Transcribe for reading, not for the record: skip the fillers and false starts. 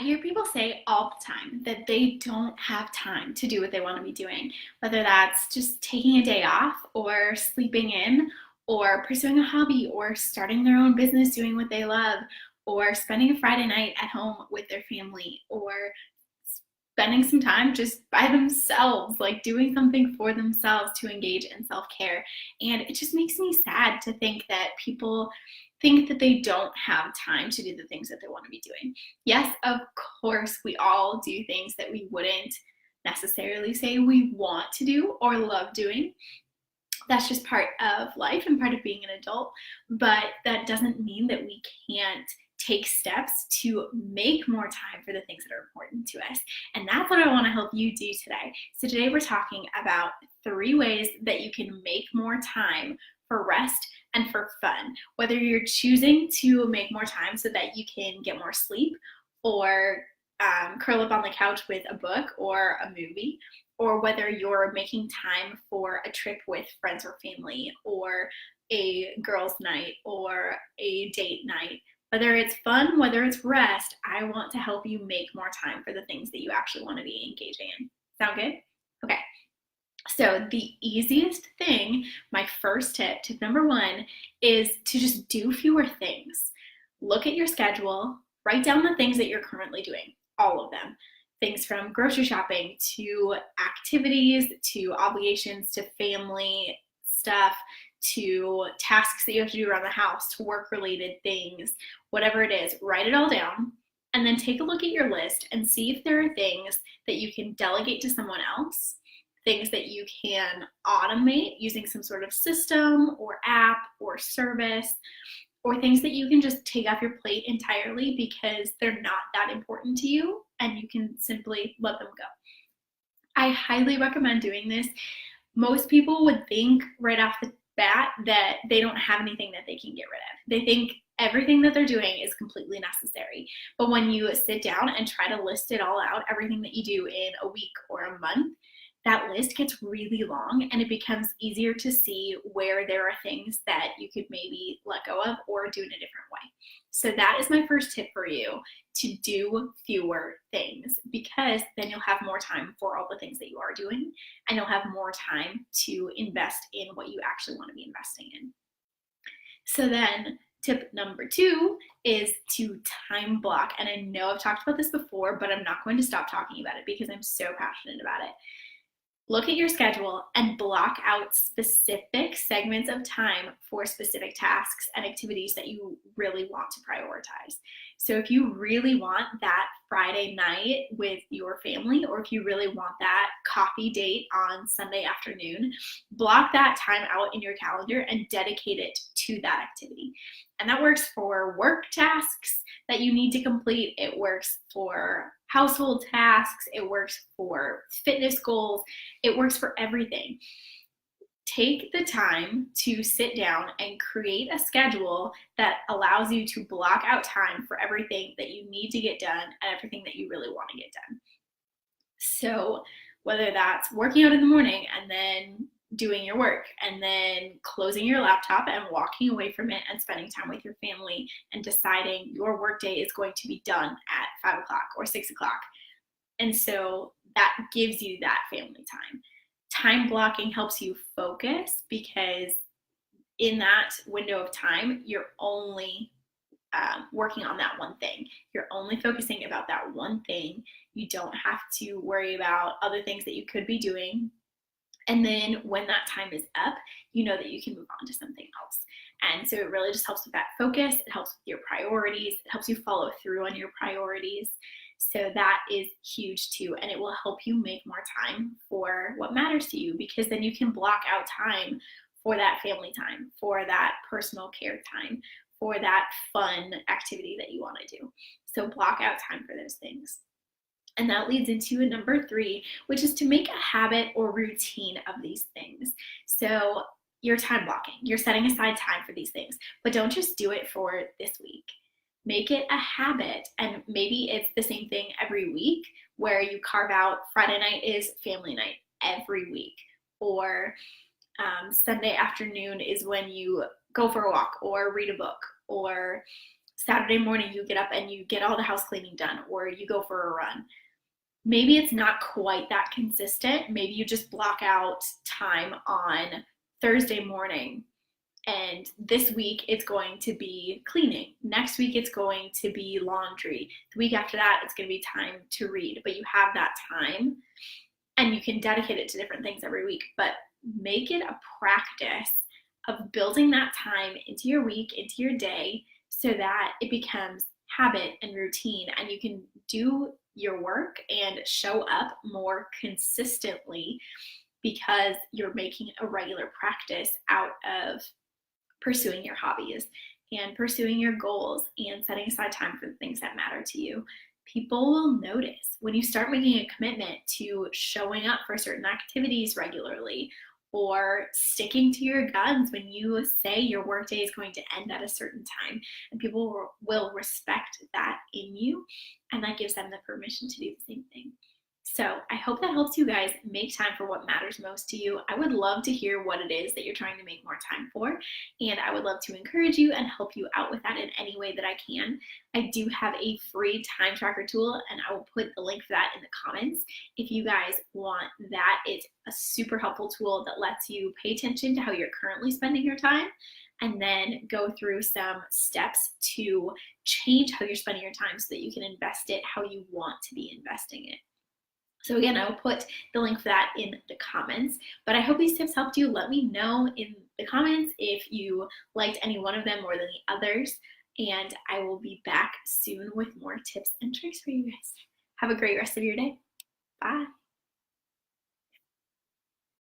hear people say all the time that they don't have time to do what they want to be doing, whether that's just taking a day off or sleeping in or pursuing a hobby or starting their own business doing what they love or spending a Friday night at home with their family or spending some time just by themselves, like doing something for themselves to engage in self-care. And it just makes me sad to think that people think that they don't have time to do the things that they want to be doing. Yes, of course, we all do things that we wouldn't necessarily say we want to do or love doing. That's just part of life and part of being an adult, but that doesn't mean that we can't take steps to make more time for the things that are important to us. And that's what I want to help you do today. So today we're talking about 3 ways that you can make more time for rest and for fun. Whether you're choosing to make more time so that you can get more sleep or curl up on the couch with a book or a movie, or whether you're making time for a trip with friends or family or a girls' night or a date night. Whether it's fun, whether it's rest, I want to help you make more time for the things that you actually want to be engaging in. Sound good? Okay. So the easiest thing, my first tip number 1, is to just do fewer things. Look at your schedule, write down the things that you're currently doing, all of them. Things from grocery shopping to activities, to obligations, to family stuff, to tasks that you have to do around the house, to work-related things, whatever it is, write it all down, and then take a look at your list and see if there are things that you can delegate to someone else, things that you can automate using some sort of system or app or service, or things that you can just take off your plate entirely because they're not that important to you and you can simply let them go. I highly recommend doing this. Most people would think right off the bat that they don't have anything that they can get rid of. They think everything that they're doing is completely necessary. But when you sit down and try to list it all out, everything that you do in a week or a month, that list gets really long and it becomes easier to see where there are things that you could maybe let go of or do in a different way. So that is my first tip for you, to do fewer things, because then you'll have more time for all the things that you are doing and you'll have more time to invest in what you actually want to be investing in. So then tip number 2 is to time block. And I know I've talked about this before, but I'm not going to stop talking about it because I'm so passionate about it. Look at your schedule and block out specific segments of time for specific tasks and activities that you really want to prioritize. So if you really want that Friday night with your family, or if you really want that coffee date on Sunday afternoon, block that time out in your calendar and dedicate it to that activity. And that works for work tasks that you need to complete. It works for household tasks. It works for fitness goals. It works for everything. Take the time to sit down and create a schedule that allows you to block out time for everything that you need to get done and everything that you really want to get done. So whether that's working out in the morning and then doing your work and then closing your laptop and walking away from it and spending time with your family and deciding your workday is going to be done at 5 o'clock or 6 o'clock. And so that gives you that family time. Time blocking helps you focus because in that window of time, you're only working on that one thing. You're only focusing about that one thing. You don't have to worry about other things that you could be doing. And then when that time is up, you know that you can move on to something else. And so it really just helps with that focus. It helps with your priorities. It helps you follow through on your priorities. So that is huge too. And it will help you make more time for what matters to you, because then you can block out time for that family time, for that personal care time, for that fun activity that you want to do. So block out time for those things. And that leads into number 3, which is to make a habit or routine of these things. So you're time blocking, you're setting aside time for these things, but don't just do it for this week. Make it a habit, and maybe it's the same thing every week where you carve out Friday night is family night every week, or Sunday afternoon is when you go for a walk or read a book, or Saturday morning you get up and you get all the house cleaning done, or you go for a run. Maybe it's not quite that consistent. Maybe you just block out time on Thursday morning, and this week it's going to be cleaning. Next week it's going to be laundry. The week after that it's going to be time to read. But you have that time and you can dedicate it to different things every week. But make it a practice of building that time into your week, into your day, so that it becomes habit and routine, and you can do your work and show up more consistently because you're making a regular practice out of pursuing your hobbies and pursuing your goals and setting aside time for the things that matter to you. People will notice when you start making a commitment to showing up for certain activities regularly, or sticking to your guns when you say your workday is going to end at a certain time. And people will respect that in you, and that gives them the permission to do the same thing. So I hope that helps you guys make time for what matters most to you. I would love to hear what it is that you're trying to make more time for, and I would love to encourage you and help you out with that in any way that I can. I do have a free time tracker tool, and I will put the link for that in the comments if you guys want that. It's a super helpful tool that lets you pay attention to how you're currently spending your time, and then go through some steps to change how you're spending your time so that you can invest it how you want to be investing it. So again, I will put the link for that in the comments, but I hope these tips helped you. Let me know in the comments if you liked any one of them more than the others, and I will be back soon with more tips and tricks for you guys. Have a great rest of your day. Bye.